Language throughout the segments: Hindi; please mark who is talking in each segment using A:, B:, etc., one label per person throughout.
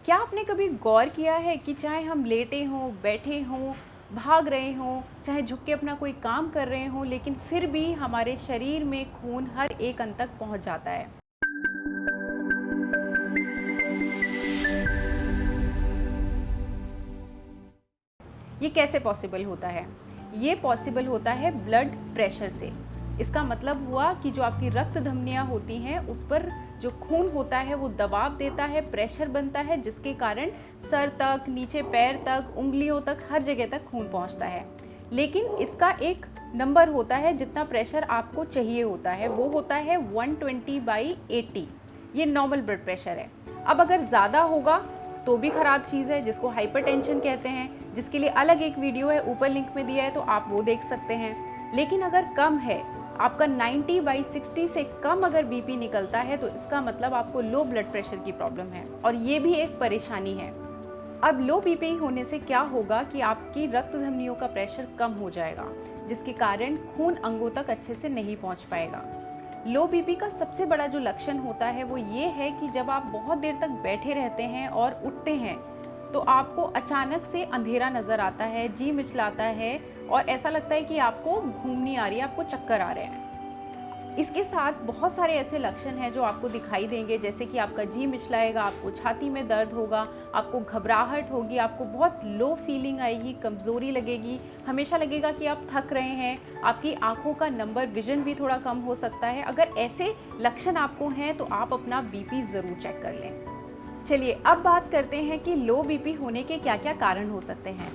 A: क्या आपने कभी गौर किया है कि चाहे हम लेटे हों, बैठे हों, भाग रहे हों, चाहे झुक के अपना कोई काम कर रहे हों, लेकिन फिर भी हमारे शरीर में खून हर एक अंग तक पहुंच जाता है। ये कैसे पॉसिबल होता है? ये पॉसिबल होता है ब्लड प्रेशर से। इसका मतलब हुआ कि जो आपकी रक्त धमनियाँ होती हैं उस पर जो खून होता है वो दबाव देता है, प्रेशर बनता है, जिसके कारण सर तक, नीचे पैर तक, उंगलियों तक, हर जगह तक खून पहुंचता है। लेकिन इसका एक नंबर होता है जितना प्रेशर आपको चाहिए होता है, वो होता है 120/80। ये नॉर्मल ब्लड प्रेशर है। अब अगर ज़्यादा होगा तो भी ख़राब चीज़ है, जिसको हाइपरटेंशन कहते हैं, जिसके लिए अलग एक वीडियो है, ऊपर लिंक में दिया है, तो आप वो देख सकते हैं। लेकिन अगर कम है, आपका 90/60 से कम अगर बीपी निकलता है, तो इसका मतलब आपको लो ब्लड प्रेशर की प्रॉब्लम है, और ये भी एक परेशानी है। अब लो बीपी होने से क्या होगा कि आपकी रक्त धमनियों का प्रेशर कम हो जाएगा, जिसके कारण खून अंगों तक अच्छे से नहीं पहुंच पाएगा। लो बीपी का सबसे बड़ा जो लक्षण होता है वो ये है कि जब आप बहुत देर तक बैठे रहते हैं और उठते हैं तो आपको अचानक से अंधेरा नज़र आता है, जी मिचलाता है, और ऐसा लगता है कि आपको घूमनी आ रही है, आपको चक्कर आ रहे हैं। इसके साथ बहुत सारे ऐसे लक्षण हैं जो आपको दिखाई देंगे, जैसे कि आपका जी मिचलाएगा, आपको छाती में दर्द होगा, आपको घबराहट होगी, आपको बहुत लो फीलिंग आएगी, कमज़ोरी लगेगी, हमेशा लगेगा कि आप थक रहे हैं, आपकी आंखों का नंबर विजन भी थोड़ा कम हो सकता है। अगर ऐसे लक्षण आपको हैं तो आप अपना बीपी ज़रूर चेक कर लें। चलिए अब बात करते हैं कि लो बीपी होने के क्या क्या कारण हो सकते हैं।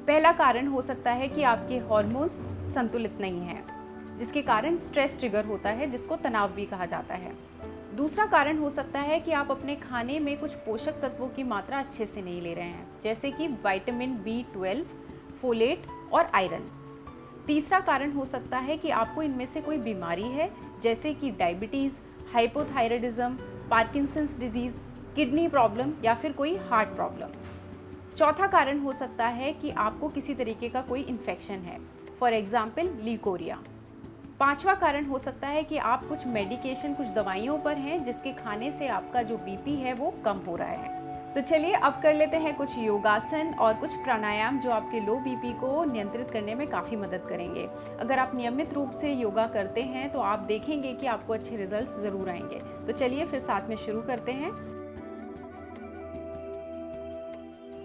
A: पहला कारण हो सकता है कि आपके हार्मोन्स संतुलित नहीं हैं, जिसके कारण स्ट्रेस ट्रिगर होता है, जिसको तनाव भी कहा जाता है। दूसरा कारण हो सकता है कि आप अपने खाने में कुछ पोषक तत्वों की मात्रा अच्छे से नहीं ले रहे हैं, जैसे कि विटामिन B12, फोलेट और आयरन। तीसरा कारण हो सकता है कि आपको इनमें से कोई बीमारी है, जैसे कि diabetes, hypothyroidism, Parkinson's disease, kidney problem या फिर कोई हार्ट प्रॉब्लम। चौथा कारण हो सकता है कि आपको किसी तरीके का कोई इन्फेक्शन है, फॉर एग्जाम्पल लीकोरिया। पांचवा कारण हो सकता है कि आप कुछ मेडिकेशन, कुछ दवाइयों पर हैं, जिसके खाने से आपका जो बीपी है वो कम हो रहा है। तो चलिए अब कर लेते हैं कुछ योगासन और कुछ प्राणायाम जो आपके लो बीपी को नियंत्रित करने में काफ़ी मदद करेंगे। अगर आप नियमित रूप से योगा करते हैं तो आप देखेंगे कि आपको अच्छे रिजल्ट्स ज़रूर आएंगे। तो चलिए फिर साथ में शुरू करते हैं।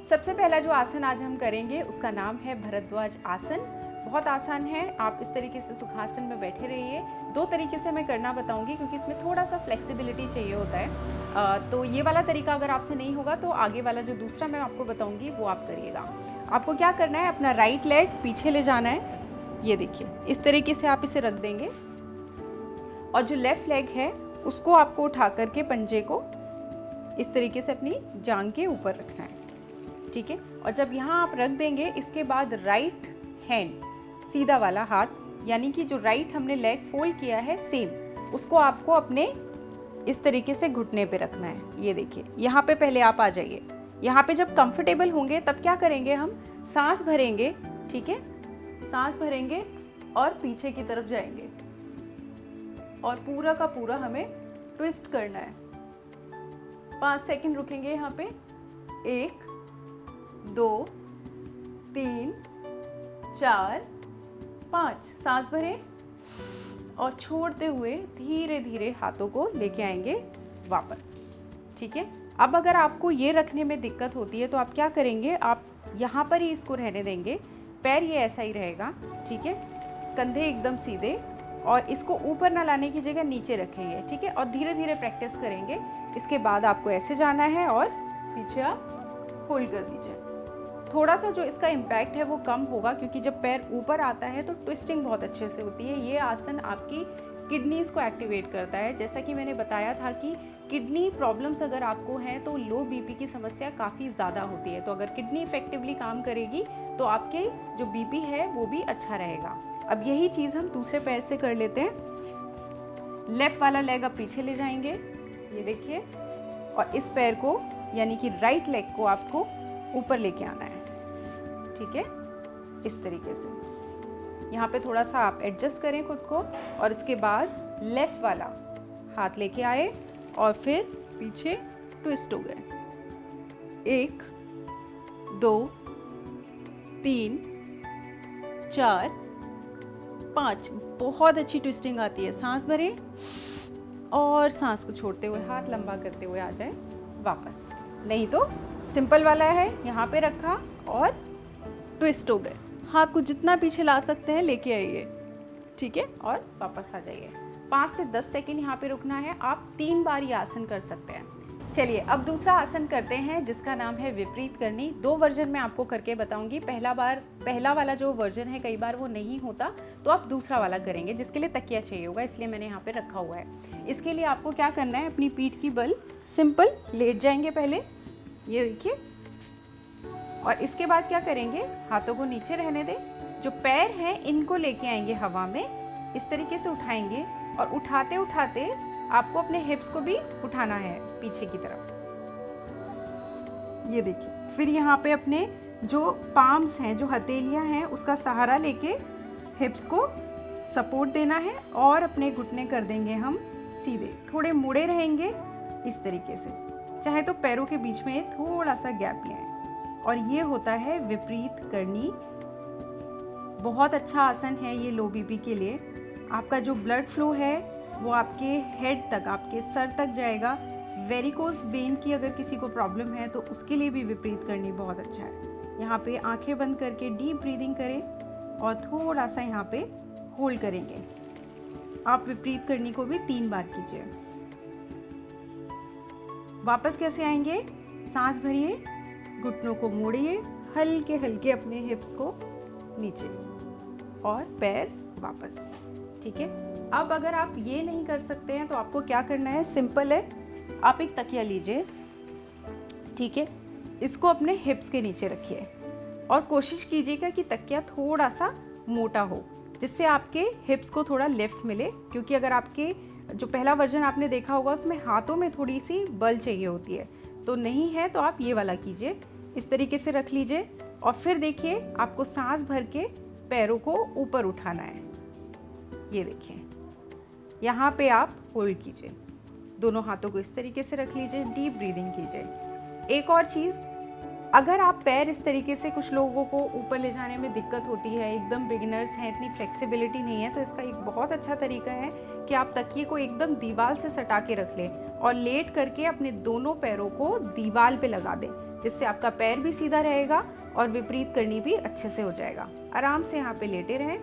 A: सबसे पहला जो आसन आज हम करेंगे उसका नाम है भरद्वाज आसन। बहुत आसान है, आप इस तरीके से सुखासन में बैठे रहिए। दो तरीके से मैं करना बताऊंगी क्योंकि इसमें थोड़ा सा फ्लेक्सिबिलिटी चाहिए होता है। तो ये वाला तरीका अगर आपसे नहीं होगा तो आगे वाला जो दूसरा मैं आपको बताऊंगी वो आप करिएगा। आपको क्या करना है, अपना राइट लेग पीछे ले जाना है। ये देखिए इस तरीके से आप इसे रख देंगे, और जो लेफ्ट लेग है उसको आपको उठा करके पंजे को इस तरीके से अपनी जांघ के ऊपर रखना है, ठीक है। और जब यहाँ आप रख देंगे, इसके बाद राइट हैंड, सीधा वाला हाथ, यानी कि जो राइट हमने लेग फोल्ड किया है सेम, उसको आपको अपने इस तरीके से घुटने पे रखना है। ये देखिए यहाँ पे पहले आप आ जाइए। यहाँ पे जब कंफर्टेबल होंगे तब क्या करेंगे, हम सांस भरेंगे, ठीक है। सांस भरेंगे और पीछे की तरफ जाएंगे, और पूरा का पूरा हमें ट्विस्ट करना है। 5 सेकंड रुकेंगे यहाँ पे। 1 2 3 4 5। सांस भरें और छोड़ते हुए धीरे धीरे हाथों को लेके आएंगे वापस, ठीक है। अब अगर आपको ये रखने में दिक्कत होती है तो आप क्या करेंगे, आप यहाँ पर ही इसको रहने देंगे, पैर ये ऐसा ही रहेगा, ठीक है। कंधे एकदम सीधे, और इसको ऊपर ना लाने की जगह नीचे रखेंगे, ठीक है। और धीरे धीरे प्रैक्टिस करेंगे। इसके बाद आपको ऐसे जाना है और पीछे आप होल्ड कर दीजिए। थोड़ा सा जो इसका इम्पैक्ट है वो कम होगा, क्योंकि जब पैर ऊपर आता है तो ट्विस्टिंग बहुत अच्छे से होती है। ये आसन आपकी किडनीज़ को एक्टिवेट करता है। जैसा कि मैंने बताया था कि किडनी प्रॉब्लम्स अगर आपको हैं तो लो बीपी की समस्या काफ़ी ज़्यादा होती है। तो अगर किडनी इफेक्टिवली काम करेगी तो आपके जो बीपी है वो भी अच्छा रहेगा। अब यही चीज़ हम दूसरे पैर से कर लेते हैं। लेफ़्ट वाला लेग आप पीछे ले जाएंगे, ये देखिए, और इस पैर को यानी कि राइट लेग को आपको ऊपर लेके आना है, ठीक है, इस तरीके से। यहाँ पे थोड़ा सा आप एडजस्ट करें खुद को, और इसके बाद लेफ़्ट वाला हाथ लेके आए और फिर पीछे ट्विस्ट हो गए, 1 2 3 4 5। बहुत अच्छी ट्विस्टिंग आती है। सांस भरें और सांस को छोड़ते हुए हाथ लंबा करते हुए आ जाए वापस। नहीं तो सिंपल वाला है, यहाँ पे रखा और ट्विस्ट हो गए। हाथ को जितना पीछे ला सकते हैं लेके आइए, ठीक है, और वापस आ जाइए। 5 से 10 सेकंड यहाँ पे रुकना है। आप 3 बार ये आसन कर सकते हैं। चलिए अब दूसरा आसन करते हैं जिसका नाम है विपरीत करनी। 2 वर्जन में आपको करके बताऊंगी। पहला वाला जो वर्जन है कई बार वो नहीं होता, तो आप दूसरा वाला करेंगे जिसके लिए तकिया चाहिए होगा, इसलिए मैंने यहाँ पे रखा हुआ है। इसके लिए आपको क्या करना है, अपनी पीठ की बल सिंपल लेट जाएंगे पहले, ये देखिए, और इसके बाद क्या करेंगे, हाथों को नीचे रहने दें। जो पैर हैं इनको लेके आएंगे हवा में, इस तरीके से उठाएंगे और उठाते उठाते आपको अपने हिप्स को भी उठाना है पीछे की तरफ, ये देखिए। फिर यहाँ पे अपने जो पाम्स हैं, जो हथेलियाँ हैं, उसका सहारा लेके हिप्स को सपोर्ट देना है और अपने घुटने कर देंगे हम सीधे। थोड़े मुड़े रहेंगे इस तरीके से, चाहे तो पैरों के बीच में थोड़ा सा गैप लें। और ये होता है विपरीत करनी। बहुत अच्छा आसन है ये लो बीपी के लिए। आपका जो ब्लड फ्लो है वो आपके हेड तक, आपके सर तक जाएगा। वेरिकोज वेन की अगर किसी को प्रॉब्लम है तो उसके लिए भी विपरीत करनी बहुत अच्छा है। यहाँ पे आंखें बंद करके डीप ब्रीदिंग करें और थोड़ा सा यहाँ पे होल्ड करेंगे। आप विपरीत करनी को भी 3 बार कीजिए। वापस कैसे आएंगे, सांस भरिए, घुटनों को मोड़िए, हल्के हल्के अपने हिप्स को नीचे और पैर वापस, ठीक है। अब अगर आप ये नहीं कर सकते हैं तो आपको क्या करना है, सिंपल है। आप एक तकिया लीजिए, ठीक है, इसको अपने हिप्स के नीचे रखिए और कोशिश कीजिएगा कि तकिया थोड़ा सा मोटा हो, जिससे आपके हिप्स को थोड़ा लिफ्ट मिले। क्योंकि अगर आपके जो पहला वर्जन आपने देखा होगा उसमें हाथों में थोड़ी सी बल चाहिए होती है, तो नहीं है तो आप ये वाला कीजिए। इस तरीके से रख लीजिए और फिर देखिए आपको सांस भर के पैरों को ऊपर उठाना है। ये देखिए, यहाँ पे आप होल्ड कीजिए, दोनों हाथों को इस तरीके से रख लीजिए, डीप ब्रीदिंग कीजिए। एक और चीज़, अगर आप पैर इस तरीके से, कुछ लोगों को ऊपर ले जाने में दिक्कत होती है, एकदम बिगिनर्स हैं, इतनी फ्लेक्सिबिलिटी नहीं है, तो इसका एक बहुत अच्छा तरीका है कि आप तकिए को एकदम दीवार से सटा के रख लें और लेट करके अपने दोनों पैरों को दीवार पे लगा दें, जिससे आपका पैर भी सीधा रहेगा और विपरीत करनी भी अच्छे से हो जाएगा। आराम से यहाँ पे लेटे रहें,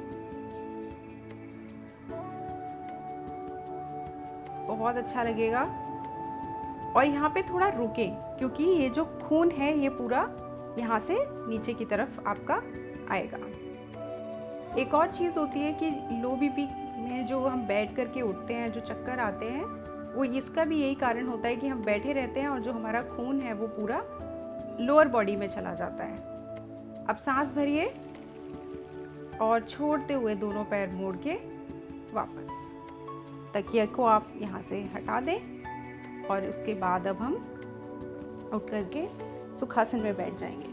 A: बहुत अच्छा लगेगा। और यहाँ पे थोड़ा रुकें, क्योंकि ये जो खून है ये पूरा यहाँ से नीचे की तरफ आपका आएगा। एक और चीज़ होती है कि लो बीपी में जो हम बैठ करके उठते हैं, जो चक्कर आते हैं, वो इसका भी यही कारण होता है कि हम बैठे रहते हैं और जो हमारा खून है वो पूरा लोअर बॉडी में चला जाता है। अब सांस भरिए और छोड़ते हुए दोनों पैर मोड़ के वापस तकिया को आप यहाँ से हटा दें और उसके बाद अब हम उठ करके सुखासन में बैठ जाएंगे।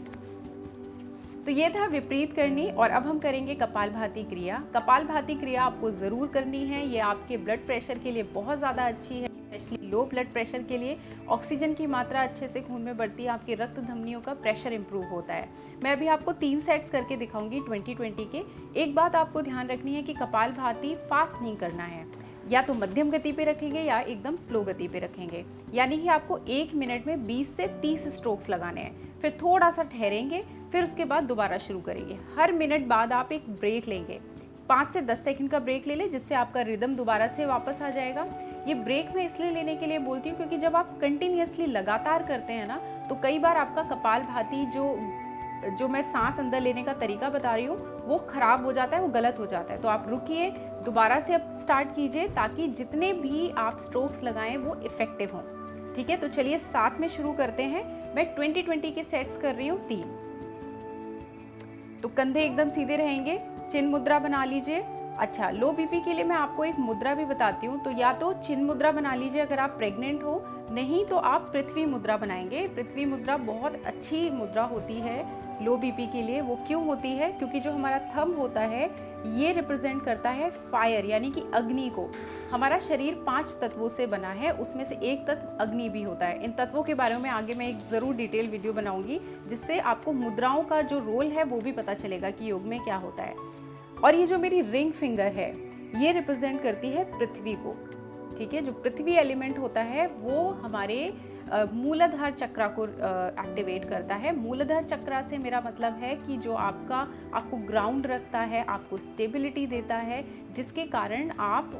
A: तो ये था विपरीत करनी। और अब हम करेंगे कपालभाति क्रिया। कपालभाति क्रिया आपको ज़रूर करनी है, ये आपके ब्लड प्रेशर के लिए बहुत ज़्यादा अच्छी है, स्पेशली लो ब्लड प्रेशर के लिए। ऑक्सीजन की मात्रा अच्छे से खून में बढ़ती है, आपकी रक्त धमनियों का प्रेशर इंप्रूव होता है। मैं अभी आपको 3 सेट्स करके दिखाऊंगी 20-20 के। एक बात आपको ध्यान रखनी है कि कपालभाति फास्ट नहीं करना है, या तो मध्यम गति पे रखेंगे या एकदम स्लो गति पे रखेंगे। यानी कि आपको 1 मिनट में 20 से 30 स्ट्रोक्स लगाने हैं, फिर थोड़ा सा ठहरेंगे, फिर उसके बाद दोबारा शुरू करेंगे। हर मिनट बाद आप एक ब्रेक लेंगे, 5 से 10 सेकंड का ब्रेक ले लें, जिससे आपका रिदम दोबारा से वापस आ जाएगा। ये ब्रेक मैं इसलिए लेने के लिए बोलती हूँ क्योंकि जब आप कंटिन्यूअसली लगातार करते हैं ना, तो कई बार आपका कपालभाति जो मैं सांस अंदर लेने का तरीका बता रही हूँ वो खराब हो जाता है, वो गलत हो जाता है। तो आप रुकिए, दोबारा से अब स्टार्ट कीजिए, ताकि जितने भी आप स्ट्रोक्स लगाएं वो इफेक्टिव हों, ठीक है। तो चलिए साथ में शुरू करते हैं। मैं 20-20 के सेट्स कर रही हूँ 3। तो कंधे एकदम सीधे रहेंगे, चिन्ह मुद्रा बना लीजिए। अच्छा, लो बीपी के लिए मैं आपको एक मुद्रा भी बताती हूँ। तो या तो चिन्ह मुद्रा बना लीजिए अगर आप प्रेग्नेंट हो, नहीं तो आप पृथ्वी मुद्रा बनाएंगे। पृथ्वी मुद्रा बहुत अच्छी मुद्रा होती है लो बीपी के लिए। वो क्यों होती है? क्योंकि जो हमारा थंब होता है ये रिप्रेजेंट करता है फायर, यानी कि अग्नि को। हमारा शरीर 5 तत्वों से बना है, उसमें से एक तत्व अग्नि भी होता है। इन तत्वों के बारे में आगे मैं एक ज़रूर डिटेल वीडियो बनाऊंगी, जिससे आपको मुद्राओं का जो रोल है वो भी पता चलेगा कि योग में क्या होता है। और ये जो मेरी रिंग फिंगर है ये रिप्रेजेंट करती है पृथ्वी को। ठीक है, जो पृथ्वी एलिमेंट होता है वो हमारे मूलाधार चक्र को एक्टिवेट करता है। मूलाधार चक्र से मेरा मतलब है कि जो आपको ग्राउंड रखता है, आपको स्टेबिलिटी देता है, जिसके कारण आप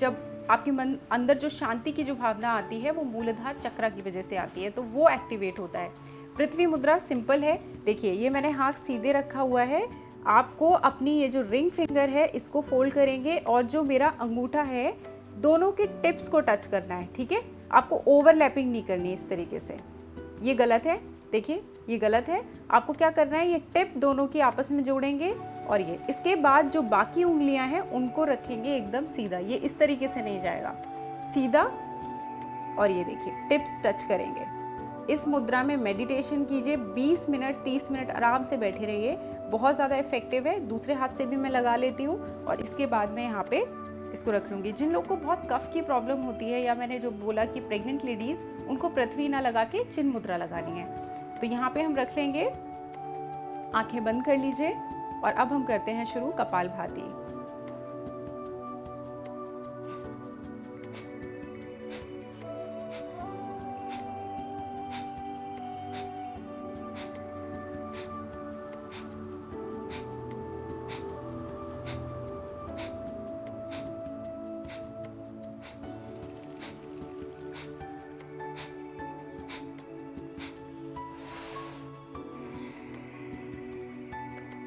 A: जब आपके मन अंदर जो शांति की जो भावना आती है वो मूलाधार चक्र की वजह से आती है, तो वो एक्टिवेट होता है। पृथ्वी मुद्रा सिंपल है। देखिए ये मैंने हाथ सीधे रखा हुआ है। आपको अपनी ये जो रिंग फिंगर है इसको फोल्ड करेंगे और जो मेरा अंगूठा है दोनों के टिप्स को टच करना है। ठीक है, आपको ओवरलैपिंग नहीं करनी इस तरीके से, ये गलत है। देखिए ये गलत है। आपको क्या करना है, ये टिप दोनों की आपस में जोड़ेंगे और ये इसके बाद जो बाकी उंगलियां हैं उनको रखेंगे एकदम सीधा। ये इस तरीके से नहीं जाएगा, सीधा। और ये देखिए टिप्स टच करेंगे। इस मुद्रा में मेडिटेशन कीजिए, 20 मिनट 30 मिनट आराम से बैठे रहिए। बहुत ज़्यादा इफेक्टिव है। दूसरे हाथ से भी मैं लगा लेती हूँ और इसके बाद मैं यहाँ पे इसको रख लूँगी। जिन लोगों को बहुत कफ की प्रॉब्लम होती है, या मैंने जो बोला कि प्रेग्नेंट लेडीज़, उनको पृथ्वी ना लगा के चिन्ह मुद्रा लगानी है, तो यहाँ पे हम रख लेंगे। आंखें बंद कर लीजिए और अब हम करते हैं शुरू कपालभाति।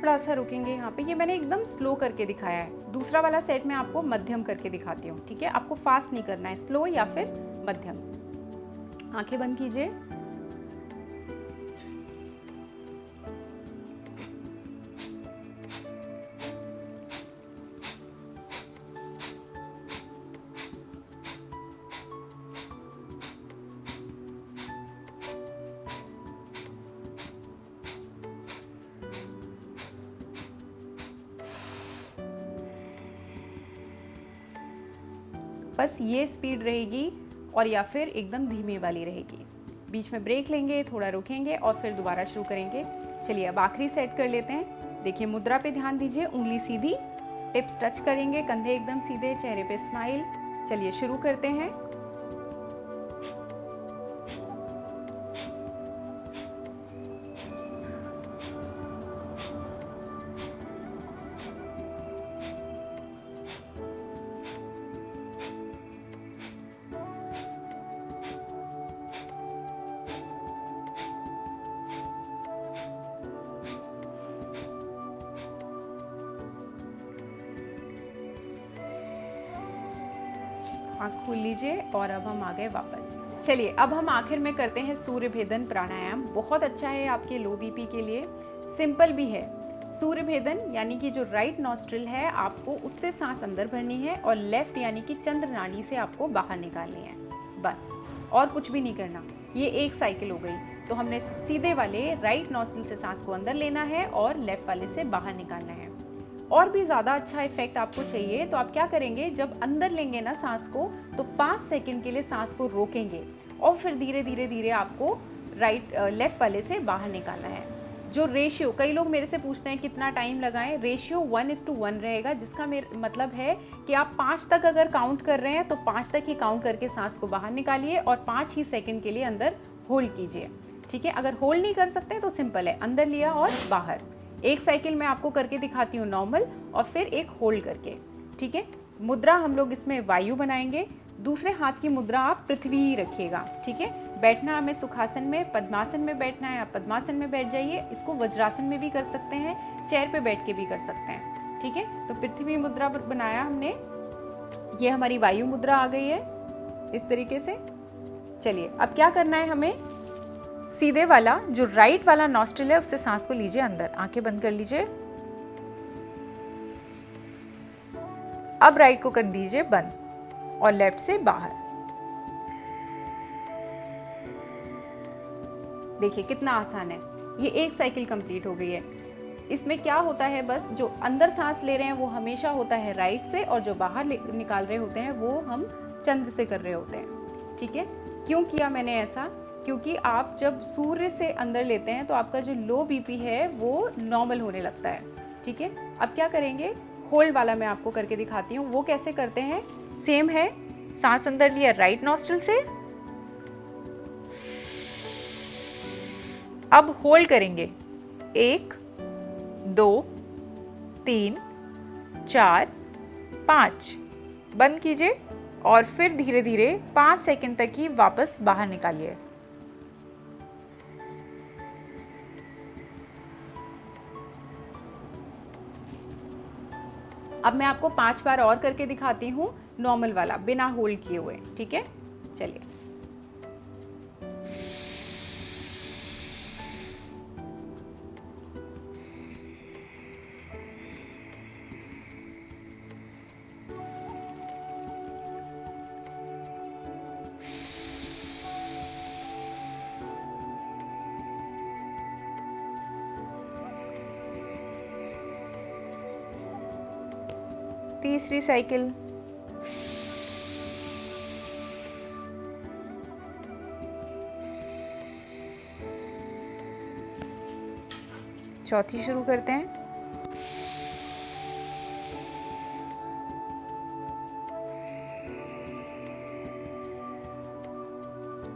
A: थोड़ा सा रुकेंगे यहाँ पे। ये मैंने एकदम स्लो करके दिखाया है। दूसरा वाला सेट मैं आपको मध्यम करके दिखाती हूँ। ठीक है, आपको फास्ट नहीं करना है, स्लो या फिर मध्यम। आंखें बंद कीजिए। बस ये स्पीड रहेगी और या फिर एकदम धीमे वाली रहेगी। बीच में ब्रेक लेंगे, थोड़ा रुकेंगे और फिर दोबारा शुरू करेंगे। चलिए अब आखिरी सेट कर लेते हैं। देखिए मुद्रा पे ध्यान दीजिए, उंगली सीधी, टिप्स टच करेंगे, कंधे एकदम सीधे, चेहरे पे स्माइल। चलिए शुरू करते हैं। आँख खोल लीजिए और अब हम आ गए वापस। चलिए अब हम आखिर में करते हैं सूर्य भेदन प्राणायाम। बहुत अच्छा है आपके लो बीपी के लिए, सिंपल भी है। सूर्य भेदन यानी कि जो राइट नॉस्ट्रिल है आपको उससे सांस अंदर भरनी है और लेफ्ट यानी कि चंद्र नाड़ी से आपको बाहर निकालनी है, बस और कुछ भी नहीं करना। ये एक साइकिल हो गई। तो हमने सीधे वाले राइट नॉस्ट्रिल से सांस को अंदर लेना है और लेफ्ट वाले से बाहर निकालना है। और भी ज़्यादा अच्छा इफेक्ट आपको चाहिए तो आप क्या करेंगे, जब अंदर लेंगे ना सांस को तो 5 सेकंड के लिए सांस को रोकेंगे और फिर धीरे धीरे धीरे आपको लेफ्ट वाले से बाहर निकालना है। जो रेशियो, कई लोग मेरे से पूछते हैं कितना टाइम लगाएं, रेशियो 1:1 रहेगा, जिसका मतलब है कि आप 5 तक अगर काउंट कर रहे हैं तो 5 तक ही काउंट करके सांस को बाहर निकालिए और 5 ही सेकेंड के लिए अंदर होल्ड कीजिए। ठीक है, अगर होल्ड नहीं कर सकते तो सिंपल है, अंदर लिया और बाहर। एक साइकिल मैं आपको करके दिखाती हूँ नॉर्मल और फिर एक होल्ड करके। ठीक है, मुद्रा हम लोग इसमें वायु बनाएंगे। दूसरे हाथ की मुद्रा आप पृथ्वी रखिएगा। ठीक है, बैठना हमें सुखासन में, पद्मासन में बैठना है, आप पद्मासन में बैठ जाइए। इसको वज्रासन में भी कर सकते हैं, चेयर पे बैठ के भी कर सकते हैं। ठीक है, तो पृथ्वी मुद्रा बनाया हमने, ये हमारी वायु मुद्रा आ गई है इस तरीके से। चलिए अब क्या करना है, हमें सीधे वाला जो राइट वाला नॉस्ट्रिल है उससे सांस को लीजिए अंदर। आंखें बंद कर लीजिए। अब राइट को कर दीजिए बंद और लेफ्ट से बाहर। देखिए कितना आसान है, ये एक साइकिल कंप्लीट हो गई है। इसमें क्या होता है, बस जो अंदर सांस ले रहे हैं वो हमेशा होता है राइट से, और जो बाहर निकाल रहे होते हैं वो हम चंद्र से कर रहे होते हैं। ठीक है, क्यों किया मैंने ऐसा? क्योंकि आप जब सूर्य से अंदर लेते हैं तो आपका जो लो बीपी है वो नॉर्मल होने लगता है। ठीक है, अब क्या करेंगे, होल्ड वाला मैं आपको करके दिखाती हूँ। वो कैसे करते हैं, सेम है, सांस अंदर लिया राइट नॉस्ट्रिल से, अब होल्ड करेंगे 1 2 3 4 5, बंद कीजिए और फिर धीरे धीरे 5 सेकंड तक ही वापस बाहर निकालिए। अब मैं आपको 5 बार और करके दिखाती हूँ, नॉर्मल वाला बिना होल्ड किए हुए। ठीक है, चलिए। तीसरी साइकिल, चौथी शुरू करते हैं,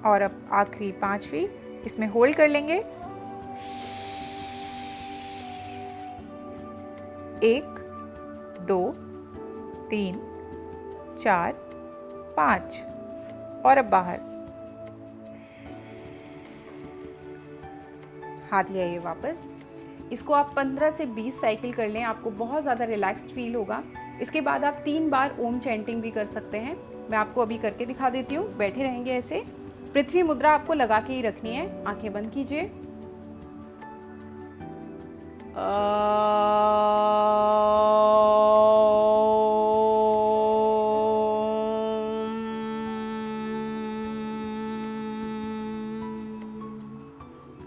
A: और अब आखिरी 5वीं, इसमें होल्ड कर लेंगे 1 2 3 4 5, और अब बाहर, हाथ ले आइए वापस। इसको आप 15 से 20 साइकिल कर लें, आपको बहुत ज़्यादा रिलैक्स्ड फील होगा। इसके बाद आप 3 बार ओम चैंटिंग भी कर सकते हैं। मैं आपको अभी करके दिखा देती हूँ। बैठे रहेंगे ऐसे, पृथ्वी मुद्रा आपको लगा के ही रखनी है। आंखें बंद कीजिए।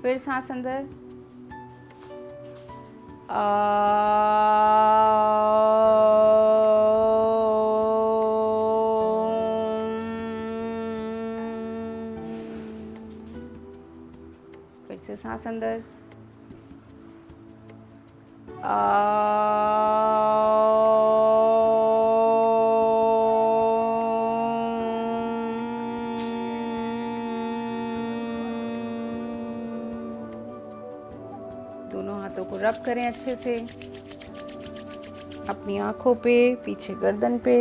A: फिर सांस अंदर, फिर से सांस अंदर, दोनों हाथों को रब करें अच्छे से, अपनी आँखों पे, पीछे गर्दन पे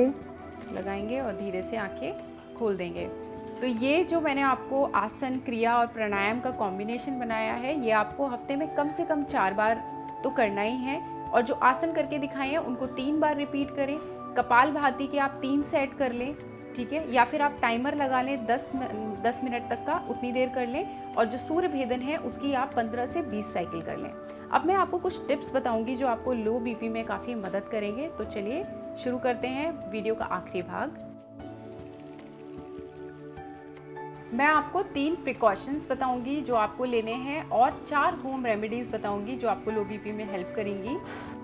A: लगाएंगे और धीरे से आंखें खोल देंगे। तो ये जो मैंने आपको आसन, क्रिया और प्राणायाम का कॉम्बिनेशन बनाया है, ये आपको हफ्ते में कम से कम 4 बार तो करना ही है। और जो आसन करके दिखाए हैं उनको 3 बार रिपीट करें। कपालभाति के आप 3 सेट कर लें, ठीक है, या फिर आप टाइमर लगा लें 10 मिनट तक का, उतनी देर कर लें। और जो सूर्य भेदन है उसकी आप 15 से 20 साइकिल कर लें। अब मैं आपको कुछ टिप्स बताऊंगी जो आपको लो बीपी में काफ़ी मदद करेंगे। तो चलिए शुरू करते हैं वीडियो का आखिरी भाग। मैं आपको 3 प्रिकॉशंस बताऊंगी जो आपको लेने हैं, और 4 होम रेमेडीज़ बताऊंगी जो आपको लो बीपी में हेल्प करेंगी।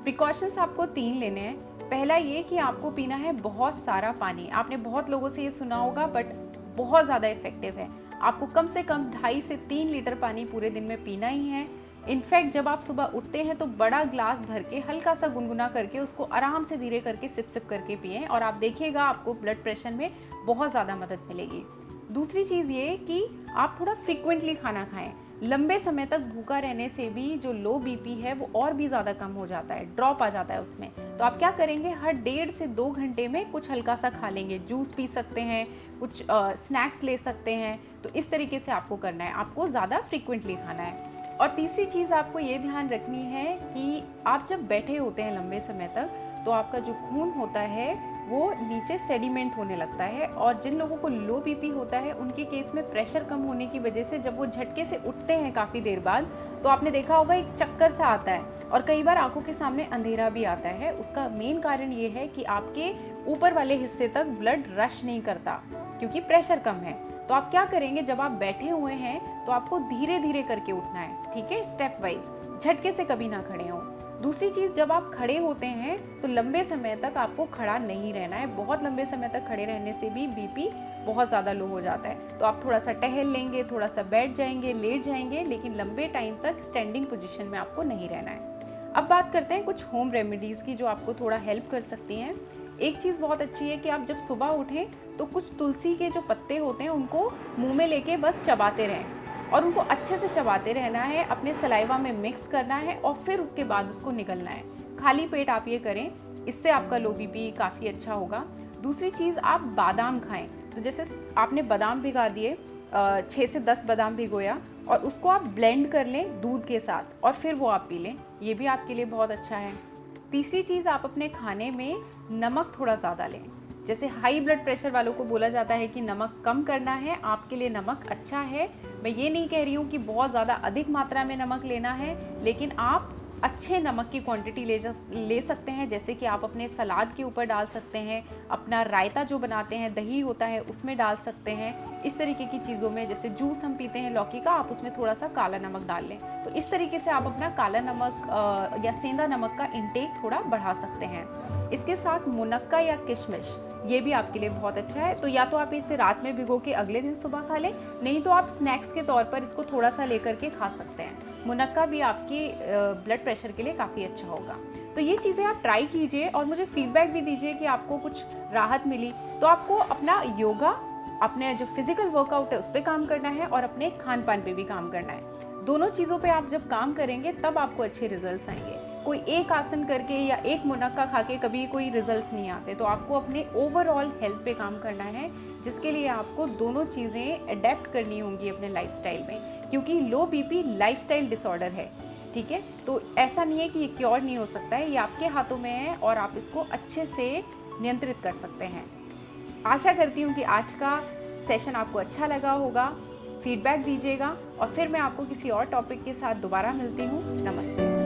A: प्रिकॉशंस आपको 3 लेने हैं। पहला ये कि आपको पीना है बहुत सारा पानी। आपने बहुत लोगों से ये सुना होगा, बट बहुत ज़्यादा इफेक्टिव है। आपको कम से कम 2.5 से 3 लीटर पानी पूरे दिन में पीना ही है। इनफैक्ट जब आप सुबह उठते हैं तो बड़ा ग्लास भर के हल्का सा गुनगुना करके उसको आराम से धीरे करके सिप सिप करके पिएं, और आप देखिएगा आपको ब्लड प्रेशर में बहुत ज़्यादा मदद मिलेगी। दूसरी चीज़ ये कि आप थोड़ा फ्रीक्वेंटली खाना खाएं। लंबे समय तक भूखा रहने से भी जो लो बीपी है वो और भी ज़्यादा कम हो जाता है, ड्रॉप आ जाता है उसमें। तो आप क्या करेंगे, हर 1.5 से 2 घंटे में कुछ हल्का सा खा लेंगे। जूस पी सकते हैं, कुछ स्नैक्स ले सकते हैं। तो इस तरीके से आपको करना है, आपको ज़्यादा फ्रीक्वेंटली खाना है। और तीसरी चीज़ आपको ये ध्यान रखनी है कि आप जब बैठे होते हैं लंबे समय तक, तो आपका जो खून होता है वो नीचे सेडिमेंट होने लगता है। और जिन लोगों को लो बीपी होता है उनके केस में प्रेशर कम होने की वजह से जब वो झटके से उठते हैं काफ़ी देर बाद, तो आपने देखा होगा एक चक्कर सा आता है, और कई बार आंखों के सामने अंधेरा भी आता है। उसका मेन कारण ये है कि आपके ऊपर वाले हिस्से तक ब्लड रश नहीं करता, क्योंकि प्रेशर कम है। तो आप क्या करेंगे, जब आप बैठे हुए हैं तो आपको धीरे धीरे करके उठना है, ठीक है, स्टेप वाइज, झटके से कभी ना खड़े हो। दूसरी चीज़, जब आप खड़े होते हैं तो लंबे समय तक आपको खड़ा नहीं रहना है। बहुत लंबे समय तक खड़े रहने से भी बीपी बहुत ज़्यादा लो हो जाता है। तो आप थोड़ा सा टहल लेंगे, थोड़ा सा बैठ जाएंगे, लेट जाएंगे, लेकिन लंबे टाइम तक स्टैंडिंग पोजीशन में आपको नहीं रहना है। अब बात करते हैं कुछ होम रेमेडीज़ की जो आपको थोड़ा हेल्प कर सकती हैं। एक चीज़ बहुत अच्छी है कि आप जब सुबह उठें तो कुछ तुलसी के जो पत्ते होते हैं उनको मुंह में लेके बस चबाते रहें और उनको अच्छे से चबाते रहना है, अपने सलाइवा में मिक्स करना है और फिर उसके बाद उसको निगलना है। खाली पेट आप ये करें, इससे आपका लो बीपी काफ़ी अच्छा होगा। दूसरी चीज़, आप बादाम खाएं। तो जैसे आपने बादाम भिगा दिए, 6 से 10 बादाम भिगोया और उसको आप ब्लेंड कर लें दूध के साथ और फिर वो आप पी लें, ये भी आपके लिए बहुत अच्छा है। तीसरी चीज़, आप अपने खाने में नमक थोड़ा ज़्यादा लें। जैसे हाई ब्लड प्रेशर वालों को बोला जाता है कि नमक कम करना है, आपके लिए नमक अच्छा है। मैं ये नहीं कह रही हूँ कि बहुत ज़्यादा अधिक मात्रा में नमक लेना है, लेकिन आप अच्छे नमक की क्वांटिटी ले सकते हैं। जैसे कि आप अपने सलाद के ऊपर डाल सकते हैं, अपना रायता जो बनाते हैं, दही होता है, उसमें डाल सकते हैं। इस तरीके की चीज़ों में, जैसे जूस हम पीते हैं लौकी का, आप उसमें थोड़ा सा काला नमक डाल लें। तो इस तरीके से आप अपना काला नमक या सेंधा नमक का इंटेक थोड़ा बढ़ा सकते हैं। इसके साथ मुनक्का या किशमिश, ये भी आपके लिए बहुत अच्छा है। तो या तो आप इसे रात में भिगो के अगले दिन सुबह खा लें, नहीं तो आप स्नैक्स के तौर पर इसको थोड़ा सा लेकर के खा सकते हैं। मुनक्का भी आपकी ब्लड प्रेशर के लिए काफ़ी अच्छा होगा। तो ये चीज़ें आप ट्राई कीजिए और मुझे फीडबैक भी दीजिए कि आपको कुछ राहत मिली। तो आपको अपना योगा, अपने जो फिजिकल वर्कआउट है उस पर काम करना है और अपने खान पान पे भी काम करना है। दोनों चीज़ों पे आप जब काम करेंगे तब आपको अच्छे रिजल्ट्स आएंगे। कोई एक आसन करके या एक मुनक्का खा के कभी कोई रिजल्ट्स नहीं आते। तो आपको अपने ओवरऑल हेल्थ पे काम करना है, जिसके लिए आपको दोनों चीज़ें अडेप्ट करनी होंगी अपने लाइफस्टाइल में, क्योंकि लो बीपी लाइफस्टाइल डिसऑर्डर है, ठीक है। तो ऐसा नहीं है कि ये क्योर नहीं हो सकता है, ये आपके हाथों में है और आप इसको अच्छे से नियंत्रित कर सकते हैं। आशा करती हूँ कि आज का सेशन आपको अच्छा लगा होगा। फीडबैक दीजिएगा और फिर मैं आपको किसी और टॉपिक के साथ दोबारा मिलती हूँ। नमस्ते।